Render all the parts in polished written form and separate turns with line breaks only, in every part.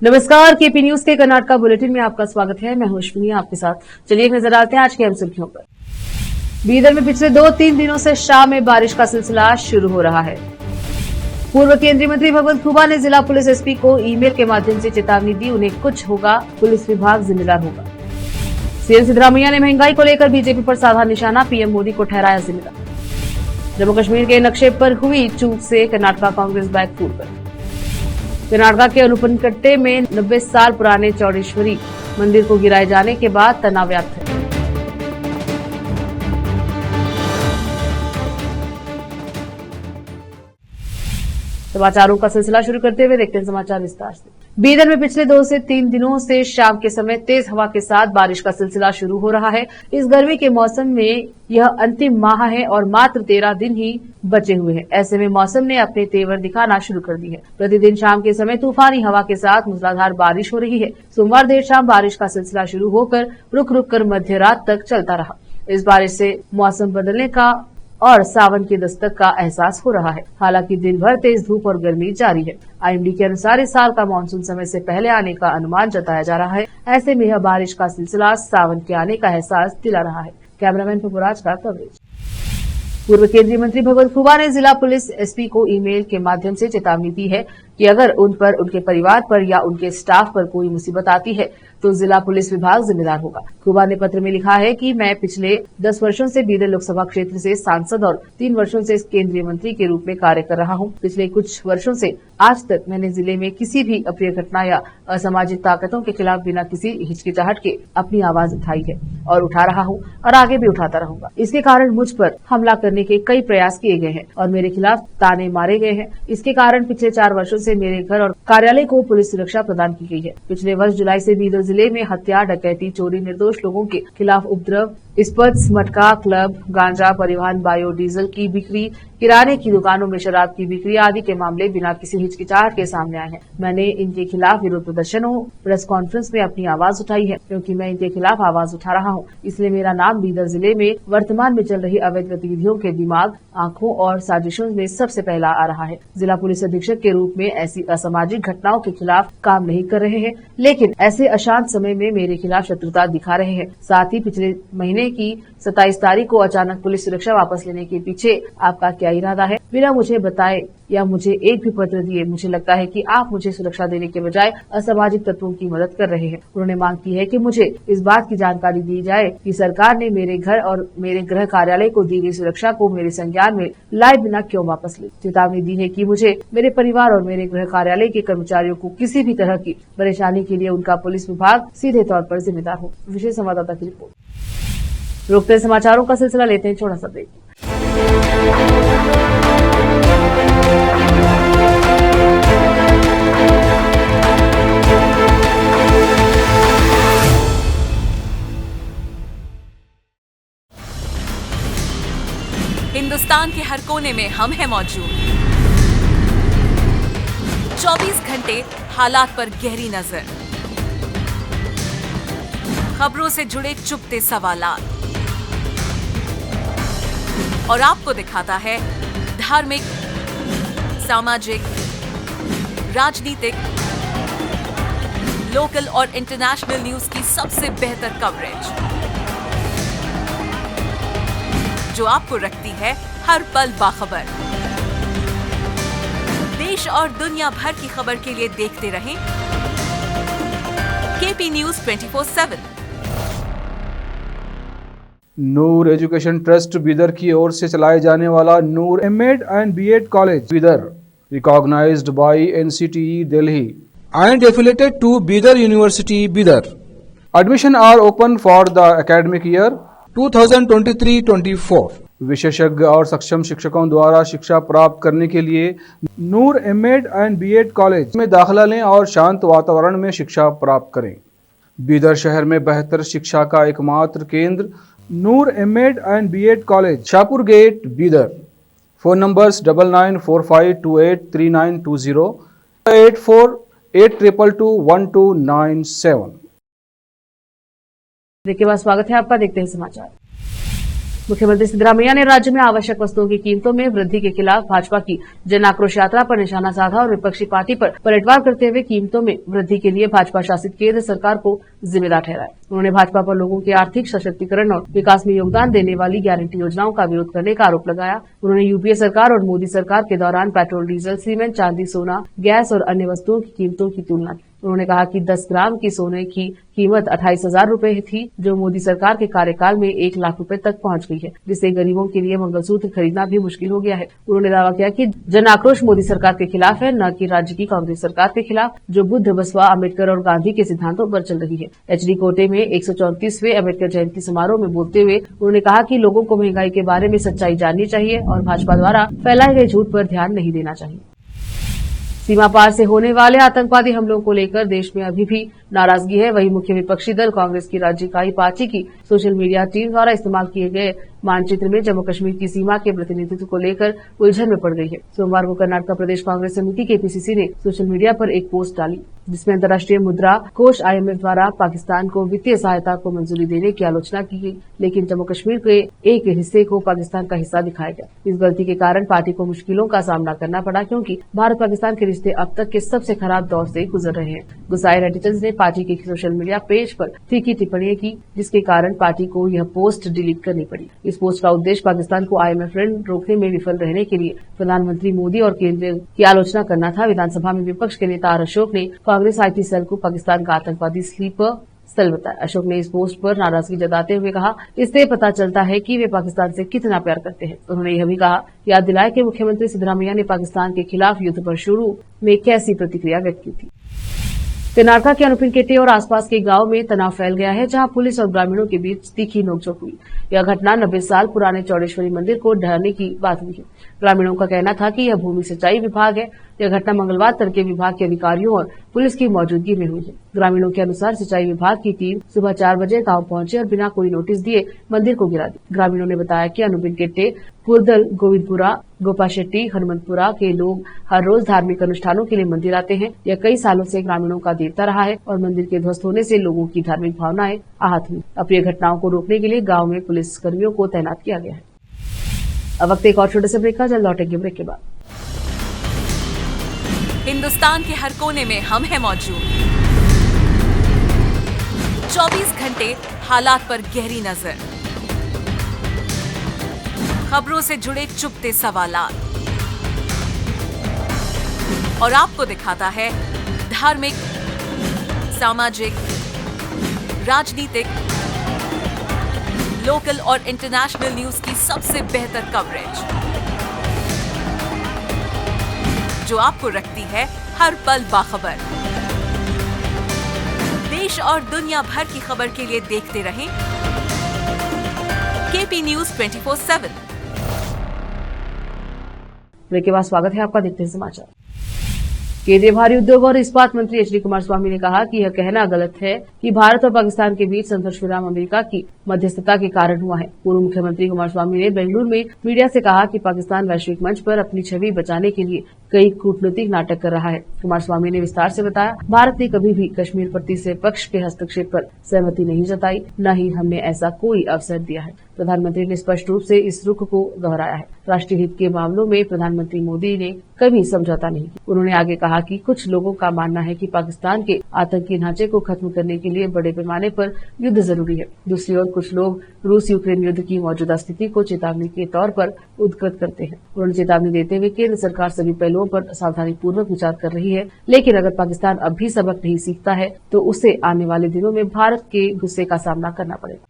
नमस्कार, KP news के Karnataka bulletin में आपका स्वागत है। मैं हूं अश्विनी आपके साथ। चलिए एक नजर डालते हैं आज की अहम सुर्खियों पर। बीदर में पिछले 2-3 दिनों से शाम में बारिश का सिलसिला शुरू हो रहा है। पूर्व केंद्रीय मंत्री भगवंत खुबा ने जिला पुलिस एसपी को ईमेल के माध्यम से चेतावनी दी, उन्हें कुछ होगा पुलिस विभाग जिम्मेदार होगा। सीएम सिद्धरामैया ने महंगाई को लेकर बीजेपी पर साधा निशाना, पीएम मोदी को ठहराया जिम्मेदार। जम्मू कश्मीर के नक्शे पर हुई चूक से कर्नाटका कांग्रेस बैकफुट पर। कर्नाटका के अनुपनकट्टे में 90 साल पुराने चौडेश्वरी मंदिर को गिराए जाने के बाद तनाव व्याप्त है। समाचारों का सिलसिला शुरू करते हुए देखते हैं समाचार विस्तार से। बीदर में पिछले 2 से 3 दिनों से शाम के समय तेज हवा के साथ बारिश का सिलसिला शुरू हो रहा है। इस गर्मी के मौसम में यह अंतिम माह है और मात्र 13 दिन ही बचे हुए हैं। ऐसे में मौसम ने अपने तेवर दिखाना शुरू कर दी है। प्रतिदिन शाम के समय तूफानी हवा के साथ मूसलाधार बारिश हो रही है। सोमवार देर शाम बारिश का सिलसिला शुरू होकर रुक रुक कर मध्य रात तक चलता रहा। इस बारिश से मौसम बदलने का और सावन की दस्तक का एहसास हो रहा है। हालांकि दिन भर तेज धूप और गर्मी जारी है। आईएमडी के अनुसार इस साल का मानसून समय से पहले आने का अनुमान जताया जा रहा है। ऐसे में यह बारिश का सिलसिला सावन के आने का एहसास दिला रहा है। कैमरामैन पपुराज का कवरेज। पूर्व केंद्रीय मंत्री भगवंत खुबा ने जिला पुलिस एसपी को ईमेल के माध्यम से चेतावनी दी है कि अगर उन पर, उनके परिवार पर या उनके स्टाफ पर कोई मुसीबत आती है तो जिला पुलिस विभाग जिम्मेदार होगा। खुबा ने पत्र में लिखा है कि मैं पिछले 10 वर्षों से बीदर लोकसभा क्षेत्र से सांसद और 3 वर्षों से केंद्रीय मंत्री के रूप में कार्य कर रहा हूं। पिछले कुछ वर्षों से आज तक मैंने जिले में किसी भी अप्रिय घटना या असामाजिक ताकतों के खिलाफ बिना किसी हिचकिचाहट के अपनी आवाज उठाई है और उठा रहा हूं और आगे भी उठाता रहूंगा। इसके कारण मुझ पर हमला करने के कई प्रयास किए गए हैं और मेरे खिलाफ ताने मारे गए हैं। इसके कारण पिछले 4 वर्षों से मेरे घर और कार्यालय को पुलिस सुरक्षा प्रदान की गई है। पिछले वर्ष जुलाई से बीदर जिले में हत्या, डकैती, चोरी, निर्दोष लोगों के खिलाफ उपद्रव, इस्पत, मटका क्लब, गांजा परिवहन, बायोडीजल की बिक्री, किराने की दुकानों में शराब की बिक्री आदि के मामले बिना किसी हिचकिचाहट के सामने आए हैं। मैंने इनके खिलाफ विरोध प्रदर्शनों, प्रेस कॉन्फ्रेंस में अपनी आवाज उठाई है। क्योंकि मैं इनके खिलाफ आवाज उठा रहा हूं, इसलिए मेरा नाम बीदर जिले में वर्तमान में चल रही अवैध गतिविधियों के दिमाग, आंखों और साजिशों में सबसे पहला आ रहा है। जिला पुलिस अधीक्षक के रूप में ऐसी असामाजिक घटनाओं के खिलाफ काम नहीं कर रहे हैं, लेकिन ऐसे अशांत समय में मेरे खिलाफ शत्रुता दिखा रहे हैं। साथ ही पिछले महीने की 27 तारीख को अचानक पुलिस सुरक्षा वापस लेने के पीछे आपका क्या इरादा है? बिना मुझे बताए या मुझे एक भी पत्र दिए मुझे लगता है कि आप मुझे सुरक्षा देने के बजाय असामाजिक तत्वों की मदद कर रहे हैं। उन्होंने मांग की है कि मुझे इस बात की जानकारी दी जाए कि सरकार ने मेरे घर और मेरे गृह कार्यालय को दी गई सुरक्षा को मेरे संज्ञान में लाए बिना क्यों वापस ली। चेतावनी दी है कि मुझे, मेरे परिवार और मेरे गृह कार्यालय के कर्मचारियों को किसी भी तरह की परेशानी के लिए उनका पुलिस विभाग सीधे तौर पर जिम्मेदार हो। विशेष संवाददाता की रिपोर्ट। रोकते समाचारों का सिलसिला लेते हैं छोटा सा ब्रेक।
हिंदुस्तान के हर कोने में हम हैं मौजूद। 24 घंटे हालात पर गहरी नजर, खबरों से जुड़े चुपते सवालात और आपको दिखाता है धार्मिक, सामाजिक, राजनीतिक, लोकल और इंटरनेशनल न्यूज की सबसे बेहतर कवरेज, जो आपको रखती है हर पल बाखबर। देश और दुनिया भर की खबर के लिए देखते रहें KP news 24/7।
Noor education trust Bidar की ओर से चलाए जाने वाला Noor MEd and BEd college Bidar, recognised by NCTE Delhi
and affiliated to Bidar University, Bidar.
Admission are open for the academic year
2023-24.
विशेषज्ञ और सक्षम शिक्षकों द्वारा शिक्षा प्राप्त करने के लिए नूर एमएड एंड बीएड कॉलेज में दाखिला लें और शांत वातावरण में शिक्षा प्राप्त करें। बीदर शहर में बेहतर शिक्षा का एकमात्र केंद्र Noor MEd and BEd college, Shahpur gate, Bidar. Phone numbers 9945283920, 8482221297।
देखिए बाद स्वागत है आपका। देखते हैं समाचार। मुख्यमंत्री सिद्धरामैया ने राज्य में आवश्यक वस्तुओं की कीमतों में वृद्धि के खिलाफ भाजपा की जन आक्रोश यात्रा पर निशाना साधा और विपक्षी पार्टी पर पलटवार करते हुए कीमतों में वृद्धि के लिए भाजपा शासित केंद्र सरकार को जिम्मेदार ठहराया। उन्होंने भाजपा पर लोगों के आर्थिक सशक्तिकरण और विकास में योगदान देने वाली गारंटी योजनाओं का विरोध करने का आरोप लगाया। उन्होंने यूपीए सरकार और मोदी सरकार के दौरान पेट्रोल, डीजल, सीमेंट, चांदी, सोना, गैस और अन्य वस्तुओं की कीमतों की तुलना की। उन्होंने कहा कि 10 ग्राम की सोने की कीमत 28,000 रूपये थी, जो मोदी सरकार के कार्यकाल में 1 लाख रूपये तक पहुंच गई है, जिससे गरीबों के लिए मंगलसूत्र खरीदना भी मुश्किल हो गया है। उन्होंने दावा किया कि जन आक्रोश मोदी सरकार के खिलाफ है, न कि राज्य की कांग्रेस सरकार के खिलाफ, जो बुद्ध, बसवा, अम्बेडकर और गांधी के सिद्धांतों पर चल रही है। एचडी कोटे में 134वें अम्बेडकर जयंती समारोह में बोलते हुए उन्होंने कहा कि लोगों को महंगाई के बारे में सच्चाई जाननी चाहिए और भाजपा द्वारा फैलाए गए झूठ पर ध्यान नहीं देना चाहिए। सीमा पार से होने वाले आतंकवादी हमलों को लेकर देश में अभी भी नाराजगी है। वहीं मुख्य विपक्षी दल कांग्रेस की राज्य इकाई पार्टी की सोशल मीडिया टीम द्वारा इस्तेमाल किए गए मानचित्र में जम्मू कश्मीर की सीमा के प्रतिनिधित्व को लेकर उलझन में पड़ गई है। सोमवार को कर्नाटक प्रदेश कांग्रेस समिति केपीसीसी ने सोशल मीडिया पर एक पोस्ट डाली, जिसमें अंतर्राष्ट्रीय मुद्रा कोष IMF द्वारा पाकिस्तान को वित्तीय सहायता को मंजूरी देने की आलोचना की गई, लेकिन जम्मू कश्मीर के एक हिस्से को पाकिस्तान का हिस्सा दिखाया गया। इस गलती के कारण पार्टी को मुश्किलों का सामना करना पड़ा, क्योंकि भारत पाकिस्तान के रिश्ते अब तक के सबसे खराब दौर से गुजर रहे हैं। गुस्साए नेटिजन्स ने पार्टी के सोशल मीडिया पेज पर तीखी टिप्पणियां की, जिसके कारण पार्टी को यह पोस्ट डिलीट करनी पड़ी। इस पोस्ट का उद्देश्य पाकिस्तान को IMF ऋण रोकने में विफल रहने के लिए प्रधानमंत्री मोदी और केंद्र की आलोचना करना था। विधानसभा में विपक्ष के नेता अशोक ने कांग्रेस IT सेल को पाकिस्तान का आतंकवादी स्लीपर सेल बताया। अशोक ने इस पोस्ट पर नाराजगी जताते हुए कहा, इससे पता चलता है कि वे पाकिस्तान से कितना प्यार करते हैं। उन्होंने यह भी कहा, याद दिलाया कि मुख्यमंत्री सिद्धरामैया ने पाकिस्तान के खिलाफ युद्ध पर शुरू में कैसी प्रतिक्रिया व्यक्त की थी। कर्नाटक के अनुपिन केटे और आसपास के गांव में तनाव फैल गया है, जहां पुलिस और ग्रामीणों के बीच तीखी नोकझोंक हुई। यह घटना 90 साल पुराने चौड़ेश्वरी मंदिर को ढहने की बात हुई है। ग्रामीणों का कहना था कि यह भूमि सिंचाई विभाग है। यह घटना मंगलवार तड़के विभाग के अधिकारियों और पुलिस की मौजूदगी में हुई है। ग्रामीणों के अनुसार सिंचाई विभाग की टीम सुबह 4 बजे गांव पहुंची और बिना कोई नोटिस दिए मंदिर को गिरा दिया। ग्रामीणों ने बताया कि अनुपिन केटे, पुरदल, गोविंदपुरा, गोपाशेट्टी, हनुमंतपुरा के लोग हर रोज धार्मिक अनुष्ठानों के लिए मंदिर आते हैं। यह कई सालों से ग्रामीणों का देवता रहा है और मंदिर के ध्वस्त होने से लोगों की धार्मिक भावनाएं आहत हुई। अप्रिय घटनाओं को रोकने के लिए गांव में पुलिस कर्मियों को तैनात किया गया है। अब वक्त एक और छोटे से ब्रेक का, जल्द लौटेंगे ब्रेक के बाद।
हिंदुस्तान के हर कोने में हम हैं मौजूद। 24 घंटे हालात पर गहरी नजर, खबरों से जुड़े चुपते सवालात, और आपको दिखाता है धार्मिक, सामाजिक, राजनीतिक, लोकल और इंटरनेशनल न्यूज की सबसे बेहतर कवरेज, जो आपको रखती है हर पल बाखबर। देश और दुनिया भर की खबर के लिए देखते रहें KP News 24/7।
ब्रेक के बाद स्वागत है आपका, देखते हैं समाचार। केंद्रीय भारी उद्योग और इस्पात मंत्री HD कुमारस्वामी ने कहा कि यह कहना गलत है कि भारत और पाकिस्तान के बीच संघर्ष विराम अमेरिका की मध्यस्थता के कारण हुआ है। पूर्व मुख्यमंत्री कुमारस्वामी ने बेंगलुरु में मीडिया से कहा कि पाकिस्तान वैश्विक मंच पर अपनी छवि बचाने के लिए कई कूटनीतिक नाटक कर रहा है। कुमारस्वामी ने विस्तार से बताया, भारत ने कभी भी कश्मीर पर तीसरे पक्ष के हस्तक्षेप पर सहमति नहीं जताई, न ही हमने ऐसा कोई अवसर दिया है। प्रधानमंत्री ने स्पष्ट रूप से इस रुख को दोहराया है। राष्ट्रीय हित के मामलों में प्रधानमंत्री मोदी ने कभी समझौता नहीं किया। उन्होंने आगे कहा कि कुछ लोगों का मानना है कि पाकिस्तान के आतंकी ढांचे को खत्म करने के लिए बड़े पैमाने पर युद्ध जरूरी है। दूसरी ओर कुछ लोग रूस यूक्रेन युद्ध की मौजूदा स्थिति को चेतावनी के तौर पर उद्धृत करते हैं। उन्होंने चेतावनी देते हुए केंद्र सरकार सभी पहलुओं पर सावधानी पूर्वक विचार कर रही है, लेकिन अगर पाकिस्तान अब भी सबक नहीं सीखता है तो उसे आने वाले दिनों में भारत के गुस्से का सामना करना पड़ेगा।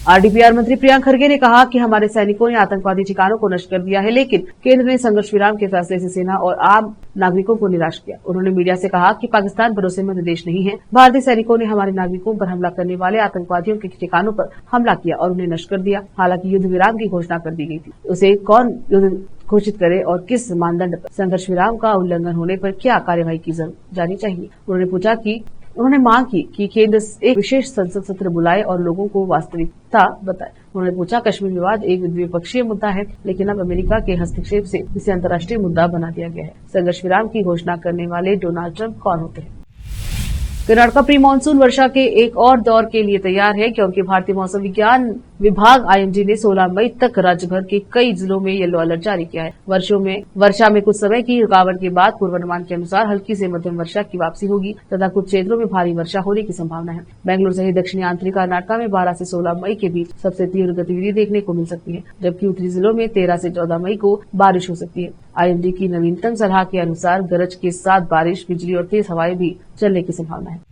RDPR मंत्री प्रियंक खरगे ने कहा कि हमारे सैनिकों ने आतंकवादी ठिकानों को नष्ट कर दिया है, लेकिन केंद्र ने संघर्ष विराम के फैसले से सेना और आम नागरिकों को निराश किया। उन्होंने मीडिया से कहा कि पाकिस्तान भरोसेमंद देश नहीं है। भारतीय सैनिकों ने हमारे नागरिकों पर हमला करने वाले आतंकवादियों के ठिकानों पर हमला किया और उन्हें नष्ट कर दिया। हालांकि युद्ध विराम की घोषणा कर दी गई थी, उसे कौन युद्ध घोषित करे और किस मानदंड पर, संघर्ष विराम का उल्लंघन होने पर क्या कार्यवाही की जानी चाहिए। उन्होंने मांग की कि केंद्र एक विशेष संसद सत्र बुलाए और लोगों को वास्तविकता बताए। उन्होंने पूछा, कश्मीर विवाद एक द्विपक्षीय मुद्दा है, लेकिन अब अमेरिका के हस्तक्षेप से इसे अंतर्राष्ट्रीय मुद्दा बना दिया गया है। संघर्ष विराम की घोषणा करने वाले डोनाल्ड ट्रंप कौन होते हैं? कर्नाटक प्री मानसून वर्षा के एक और दौर के लिए तैयार है, क्योंकि भारतीय मौसम विज्ञान विभाग आईएमडी ने 16 मई तक राज्य भर के कई जिलों में येलो अलर्ट जारी किया है। वर्षा में कुछ समय की रुकावट के बाद पूर्वानुमान के अनुसार हल्की से मध्यम वर्षा की वापसी होगी तथा कुछ क्षेत्रों में भारी वर्षा होने की संभावना है। बेंगलुरु सहित दक्षिणी आंतरिक कर्नाटक में 12 से 16 मई के बीच सबसे तीव्र गतिविधि देखने को मिल सकती है, जबकि उत्तरी जिलों में 13 से 14 मई को बारिश हो सकती है। आईएमडी की नवीनतम सलाह के अनुसार गरज के साथ बारिश, बिजली और तेज हवाएं भी चलने की संभावना है।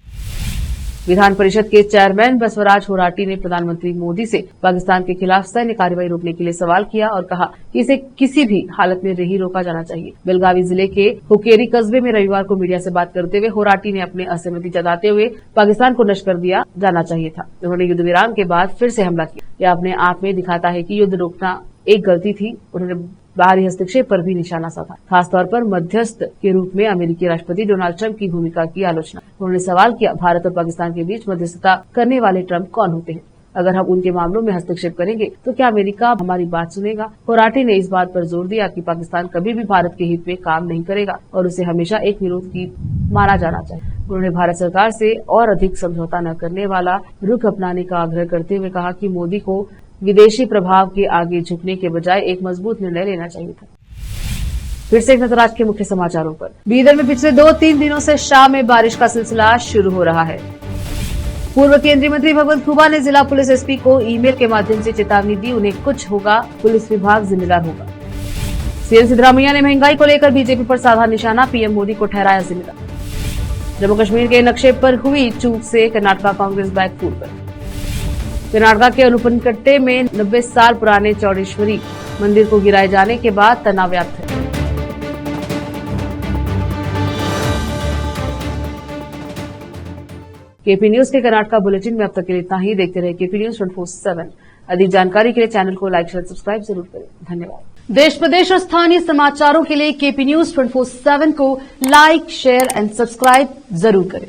विधान परिषद के चेयरमैन बसवराज होराटी ने प्रधानमंत्री मोदी से पाकिस्तान के खिलाफ सैन्य कार्रवाई रोकने के लिए सवाल किया और कहा कि इसे किसी भी हालत में नहीं रोका जाना चाहिए। बेलगावी जिले के हुकेरी कस्बे में रविवार को मीडिया से बात करते हुए होराटी ने अपने असहमति जताते हुए पाकिस्तान को नष्ट कर दिया जाना चाहिए था। उन्होंने युद्ध विराम के बाद फिर से हमला किया। यह अपने आप में दिखाता है कि युद्ध रोकना एक गलती थी। उन्होंने बाहरी हस्तक्षेप पर भी निशाना साधा, खासतौर पर मध्यस्थ के रूप में अमेरिकी राष्ट्रपति डोनाल्ड ट्रंप की भूमिका की आलोचना। उन्होंने सवाल किया, भारत और पाकिस्तान के बीच मध्यस्थता करने वाले ट्रंप कौन होते हैं? अगर हम उनके मामलों में हस्तक्षेप करेंगे तो क्या अमेरिका हमारी बात सुनेगा? होराटी ने इस बात पर जोर दिया कि पाकिस्तान कभी भी भारत के हित में काम नहीं करेगा और उसे हमेशा एक विरोध की माना जाना चाहिए। उन्होंने भारत सरकार से और अधिक समझौता न करने वाला रुख अपनाने का आग्रह करते हुए कहा कि मोदी को विदेशी प्रभाव के आगे झुकने के बजाय एक मजबूत निर्णय लेना चाहिए था। फिर से एक नजर आज के मुख्य समाचारों पर। बीदर में पिछले 2-3 दिनों से शाम में बारिश का सिलसिला शुरू हो रहा है। पूर्व केंद्रीय मंत्री भगवंत खुबा ने जिला पुलिस एसपी को ईमेल के माध्यम से चेतावनी दी, उन्हें कुछ होगा पुलिस विभाग जिम्मेदार होगा। सीएम सिद्धरामैया ने महंगाई को लेकर बीजेपी पर साधा निशाना, पीएम मोदी को ठहराया जिम्मेदार। जम्मू कश्मीर के नक्शे पर हुई चूक से कर्नाटक कांग्रेस बैकफुट पर। कर्नाटक के अनुपनकट्टे में 90 साल पुराने चौडेश्वरी मंदिर को गिराए जाने के बाद तनाव व्याप्त है। केपी न्यूज के कर्नाटक बुलेटिन में अब तक के लिए इतना ही। देखते रहे केपी न्यूज 24/7। अधिक जानकारी के लिए चैनल को लाइक, शेयर, सब्सक्राइब जरूर करें। धन्यवाद। देश प्रदेश और स्थानीय समाचारों के लिए केपी न्यूज 24/7 को लाइक, शेयर एंड सब्सक्राइब जरूर करें।